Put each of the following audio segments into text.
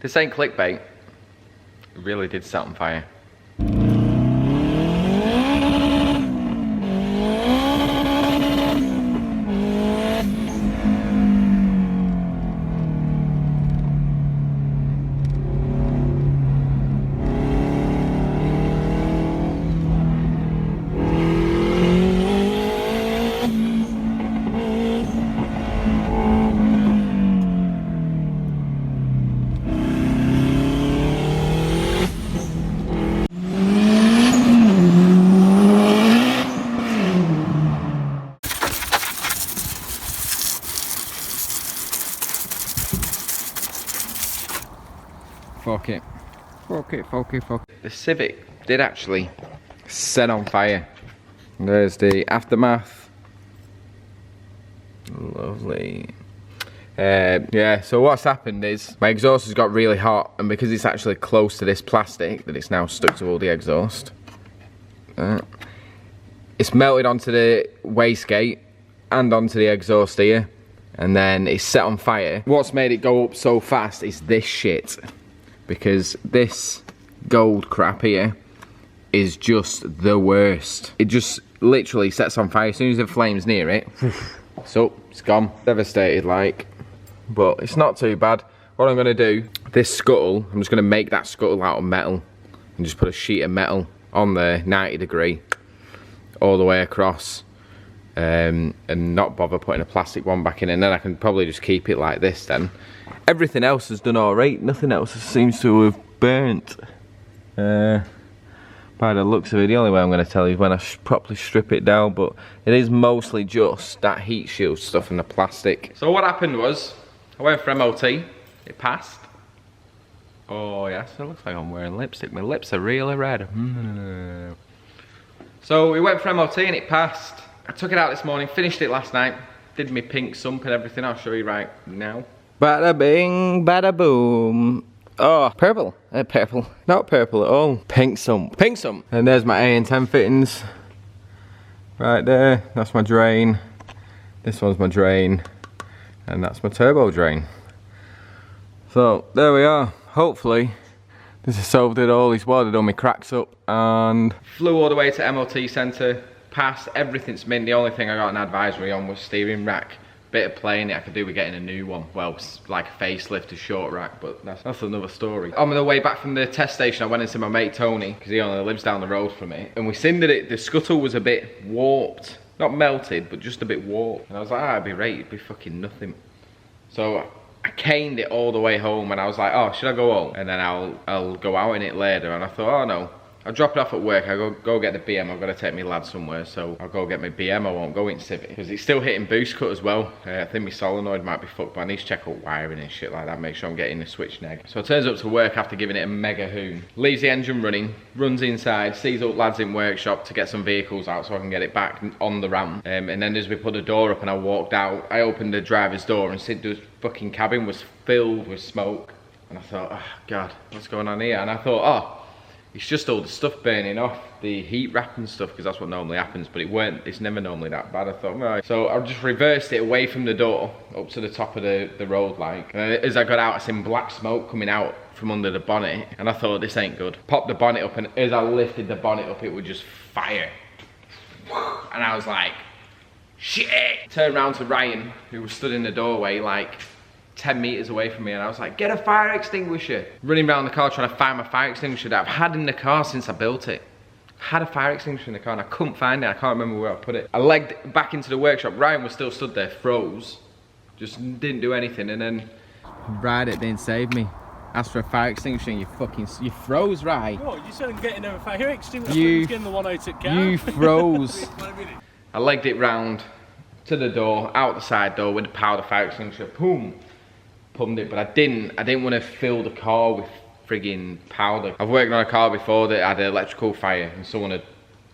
This ain't clickbait. It really did set on fire. Fuck it. Fuck it, fuck it, fuck it. The Civic did actually set on fire. There's the aftermath. Lovely. Yeah, so what's happened is my exhaust has got really hot, and because it's actually close to this plastic that it's now stuck to all the exhaust, it's melted onto the wastegate and onto the exhaust here, and then it's set on fire. What's made it go up so fast is this shit. Because this gold crap here is just the worst. It just literally sets on fire as soon as the flame's near it. So it's gone. Devastated like, but it's not too bad. What I'm gonna do, this scuttle, I'm just gonna make that scuttle out of metal and just put a sheet of metal on there, 90 degree, all the way across, and not bother putting a plastic one back in, and then I can probably just keep it like this then. Everything else has done alright, nothing else seems to have burnt. By the looks of it, the only way I'm going to tell you is when I properly strip it down, but it is mostly just that heat shield stuff and the plastic. So what happened was, I went for MOT, it passed. Oh yes, it looks like I'm wearing lipstick, my lips are really red. So we went for MOT and it passed. I took it out this morning, finished it last night, did my pink sump and everything, I'll show you right now. Bada bing, bada boom. Oh, purple. Purple. Not purple at all. Pink sump. Pink sump. And there's my AN10 fittings. Right there. That's my drain. This one's my drain. And that's my turbo drain. So, there we are. Hopefully, this has solved it all. He's welded all my cracks up and flew all the way to MOT centre. Passed. Everything's mint. The only thing I got an advisory on was steering rack. Bit of playing it I could do with getting a new one. Well, like a facelift, a short rack, but that's another story. On the way back from the test station, I went into my mate Tony, because he only lives down the road from me, and we cindered it. The scuttle was a bit warped. Not melted, but just a bit warped. And I was like, it'd be right, it'd be fucking nothing. So I caned it all the way home, and I was like, oh, should I go home? And then I'll go out in it later. And I thought, oh no. I'll drop it off at work, I'll go get the BM, I've got to take my lad somewhere, so I'll go get my BM, I won't go in Civic. Because it's still hitting boost cut as well. I think my solenoid might be fucked, but I need to check out wiring and shit like that, make sure I'm getting the switch neg. So it turns up to work after giving it a mega hoon. Leaves the engine running, runs inside, sees up lads in workshop to get some vehicles out so I can get it back on the ramp. And then as we put the door up and I walked out, I opened the driver's door and Sid's fucking cabin was filled with smoke. And I thought, oh God, what's going on here? And I thought, oh, it's just all the stuff burning off, the heat wrap and stuff, because that's what normally happens, but it's never normally that bad. I thought, right. So I just reversed it away from the door, up to the top of the road like. And as I got out, I seen black smoke coming out from under the bonnet, and I thought, this ain't good. Popped the bonnet up, and as I lifted the bonnet up, it would just fire. And I was like, shit! Turned around to Ryan, who was stood in the doorway, like, 10 meters away from me, and I was like, get a fire extinguisher. Running around the car trying to find my fire extinguisher that I've had in the car since I built it. Had a fire extinguisher in the car and I couldn't find it. I can't remember where I put it. I legged back into the workshop. Ryan was still stood there, froze. Just didn't do anything, and then Ride it didn't save me. Asked for a fire extinguisher and you froze, right? What, you said I'm getting a fire extinguisher? You getting the one I took care. You froze. I legged it round to the door, out the side door with the powder fire extinguisher. Boom. Pumped it, but I didn't want to fill the car with frigging powder. I've worked on a car before that had an electrical fire and someone had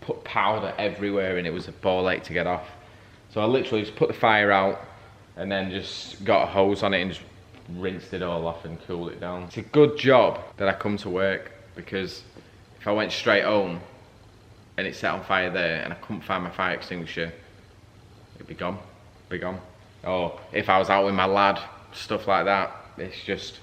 put powder everywhere and it was a ball ache to get off. So I literally just put the fire out and then just got a hose on it and just rinsed it all off and cooled it down. It's a good job that I come to work, because if I went straight home and it set on fire there and I couldn't find my fire extinguisher, it'd be gone, Or if I was out with my lad, stuff like that, it's just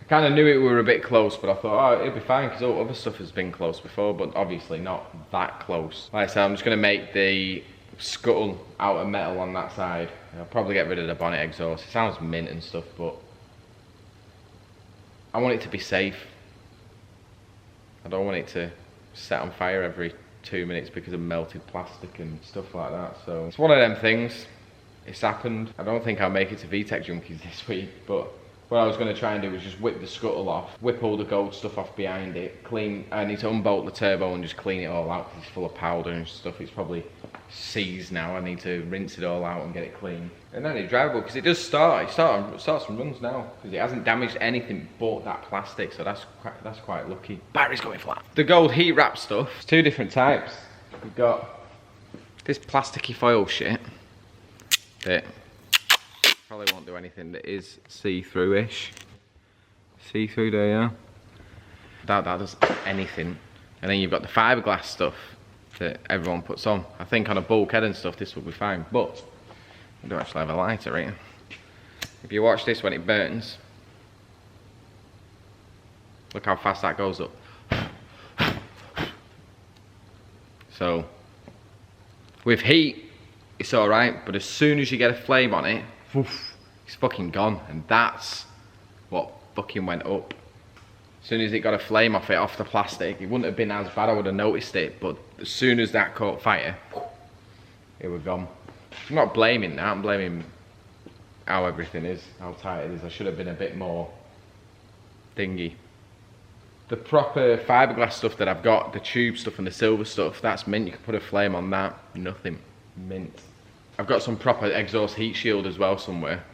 Kind of knew it were a bit close, but I thought, oh, it'll be fine because all other stuff has been close before, but obviously not that close. Like I said, I'm just going to make the scuttle out of metal on that side. I'll probably get rid of the bonnet exhaust. It sounds mint and stuff, but I want it to be safe. I don't want it to set on fire every 2 minutes because of melted plastic and stuff like that. So it's one of them things. It's happened. I don't think I'll make it to VTech Junkies this week, but what I was going to try and do was just whip the scuttle off, whip all the gold stuff off behind it, clean. I need to unbolt the turbo and just clean it all out because it's full of powder and stuff. It's probably seized now. I need to rinse it all out and get it clean. And then it's drivable because it does start. It starts and runs now because it hasn't damaged anything but that plastic. So that's quite lucky. Battery's going flat. The gold heat wrap stuff. It's two different types. We've got this plasticky foil shit that probably won't do anything that is see-through-ish. See-through there, yeah. Doubt that does anything. And then you've got the fiberglass stuff that everyone puts on. I think on a bulkhead and stuff this will be fine, but I do actually have a lighter here. If you watch this when it burns, look how fast that goes up. So, with heat, it's alright, but as soon as you get a flame on it, it's fucking gone, and that's what fucking went up. As soon as it got a flame off it, off the plastic, it wouldn't have been as bad, I would have noticed it, but as soon as that caught fire, it was gone. I'm not blaming that, I'm blaming how everything is, how tight it is. I should have been a bit more thingy. The proper fiberglass stuff that I've got, the tube stuff and the silver stuff, that's mint. You can put a flame on that, nothing, mint. I've got some proper exhaust heat shield as well somewhere.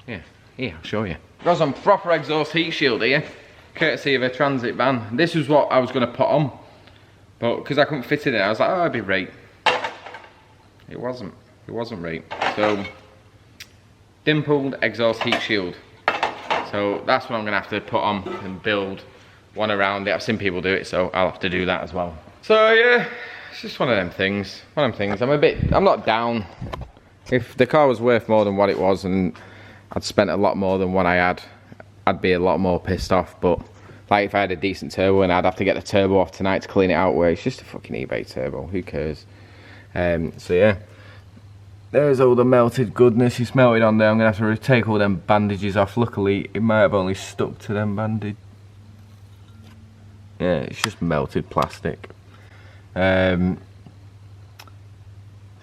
Yeah, here, I'll show you. Got some proper exhaust heat shield here, courtesy of a transit van. This was what I was going to put on, but because I couldn't fit it in, I was like, oh, it'd be right. It wasn't right. So, dimpled exhaust heat shield. So that's what I'm going to have to put on and build one around it. I've seen people do it, so I'll have to do that as well. So yeah, it's just one of them things. I'm not down. If the car was worth more than what it was and I'd spent a lot more than what I had, I'd be a lot more pissed off. But like if I had a decent turbo and I'd have to get the turbo off tonight to clean it out, where it's just a fucking eBay turbo, who cares? So yeah, there's all the melted goodness. It's melted on there. I'm gonna have to take all them bandages off. Luckily it might have only stuck to them bandages. Yeah, it's just melted plastic.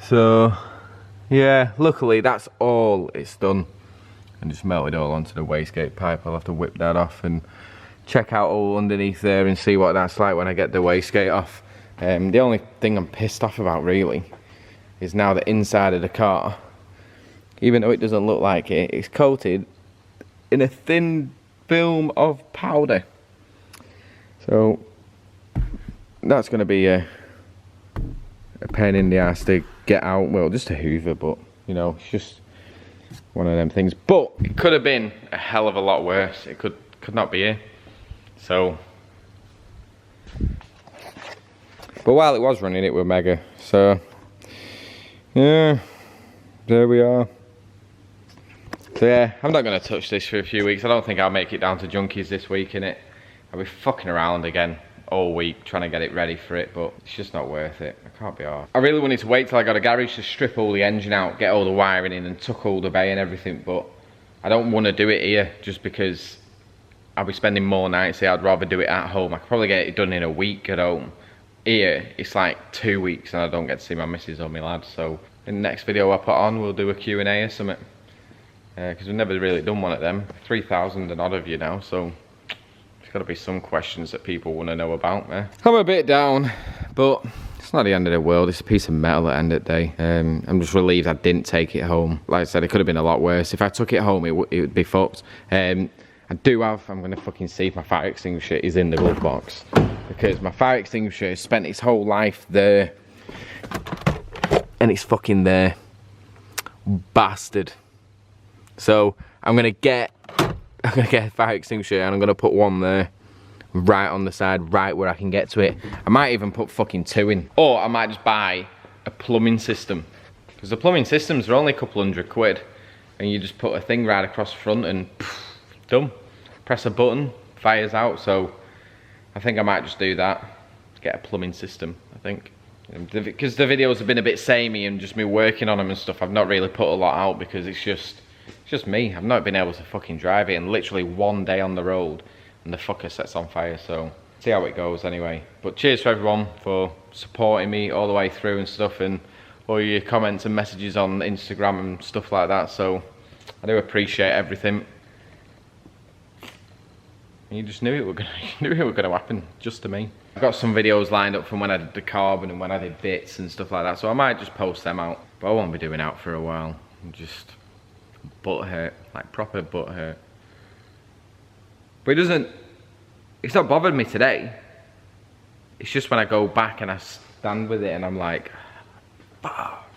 So yeah, luckily that's all it's done, and just melted all onto the wastegate pipe. I'll have to whip that off and check out all underneath there and see what that's like when I get the wastegate off. The only thing I'm pissed off about really is now the inside of the car, even though it doesn't look like it, it's coated in a thin film of powder. So that's going to be a pain in the ass to get out. Well, just a hoover, but you know, it's just one of them things. But it could have been a hell of a lot worse. It could not be here. So, but while it was running, it was mega. So yeah, there we are. So yeah, I'm not going to touch this for a few weeks. I don't think I'll make it down to Junkies this week, innit? I'll be fucking around again all week trying to get it ready for it, but it's just not worth it. I can't be arsed. I really wanted to wait till I got a garage to strip all the engine out, get all the wiring in and tuck all the bay and everything, but I don't want to do it here just because I'll be spending more nights here. I'd rather do it at home. I could probably get it done in a week at home. Here, it's like 2 weeks and I don't get to see my missus or my lad, so in the next video I put on, we'll do a Q&A or something. Because we've never really done one of them. 3,000 and odd of you now, so got to be some questions that people want to know about me. I'm a bit down, but it's not the end of the world. It's a piece of metal at the end of the day. I'm just relieved I didn't take it home. Like I said, it could have been a lot worse. If I took it home, it would be fucked. I'm going to fucking see if my fire extinguisher is in the glove box, because my fire extinguisher has spent its whole life there, and it's fucking there. Bastard. So I'm going to get a fire extinguisher and I'm going to put one there, right on the side, right where I can get to it. I might even put fucking 2 in. Or I might just buy a plumbing system. Because the plumbing systems are only a couple £100 quid. And you just put a thing right across the front and poof, done. Press a button, fire's out, so I think I might just do that. Get a plumbing system, I think. Because the videos have been a bit samey and just me working on them and stuff, I've not really put a lot out because it's just me. I've not been able to fucking drive it, and literally one day on the road and the fucker sets on fire, so see how it goes anyway. But cheers for everyone for supporting me all the way through and stuff, and all your comments and messages on Instagram and stuff like that, so I do appreciate everything. And you just knew it were gonna happen, just to me. I've got some videos lined up from when I did the carbon and when I did bits and stuff like that, so I might just post them out, but I won't be doing out for a while. I'm just butt hurt, like proper butt hurt. But it's not bothered me today. It's just when I go back and I stand with it and I'm like, fuck.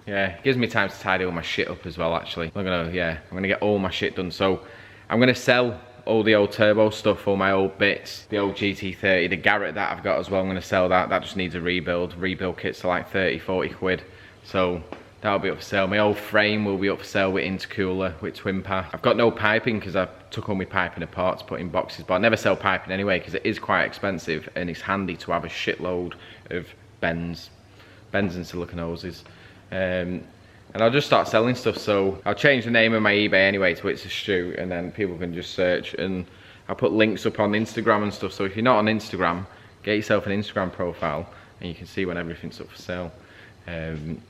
Yeah, it gives me time to tidy all my shit up as well, actually. I'm gonna get all my shit done. So I'm gonna sell all the old turbo stuff, all my old bits, the old GT30, the Garrett that I've got as well. I'm gonna sell that. That just needs a rebuild. Rebuild kits are like 30, 40 quid. So that'll be up for sale. My old frame will be up for sale with intercooler, with twin path. I've got no piping because I took all my piping apart to put in boxes, but I never sell piping anyway because it is quite expensive and it's handy to have a shitload of bends and silicone hoses. And I'll just start selling stuff, so I'll change the name of my eBay anyway to It's a Stew, and then people can just search, and I'll put links up on Instagram and stuff, so if you're not on Instagram, get yourself an Instagram profile and you can see when everything's up for sale. And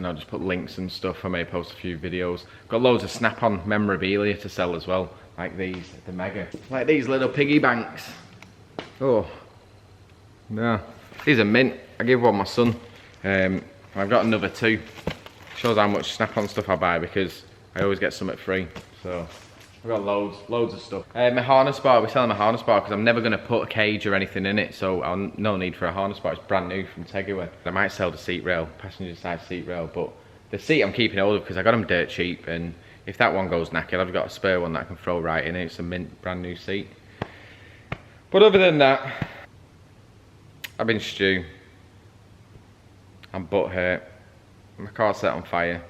I'll just put links and stuff. I may post a few videos. Got loads of snap-on memorabilia to sell as well, like these, the Mega, like these little piggy banks. Oh, yeah, these are mint. I gave one my son. I've got another two. Shows how much snap-on stuff I buy because I always get something free. So I've got loads of stuff. My harness bar, we're selling my harness bar because I'm never going to put a cage or anything in it, so no need for a harness bar. It's brand new from Tegiwa. I might sell the seat rail, passenger side seat rail, but the seat I'm keeping hold of because I got them dirt cheap, and if that one goes knackered, I've got a spare one that I can throw right in it. It's a mint brand new seat. But other than that, I've been stew. I'm butt hurt. My car's set on fire.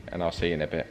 And I'll see you in a bit.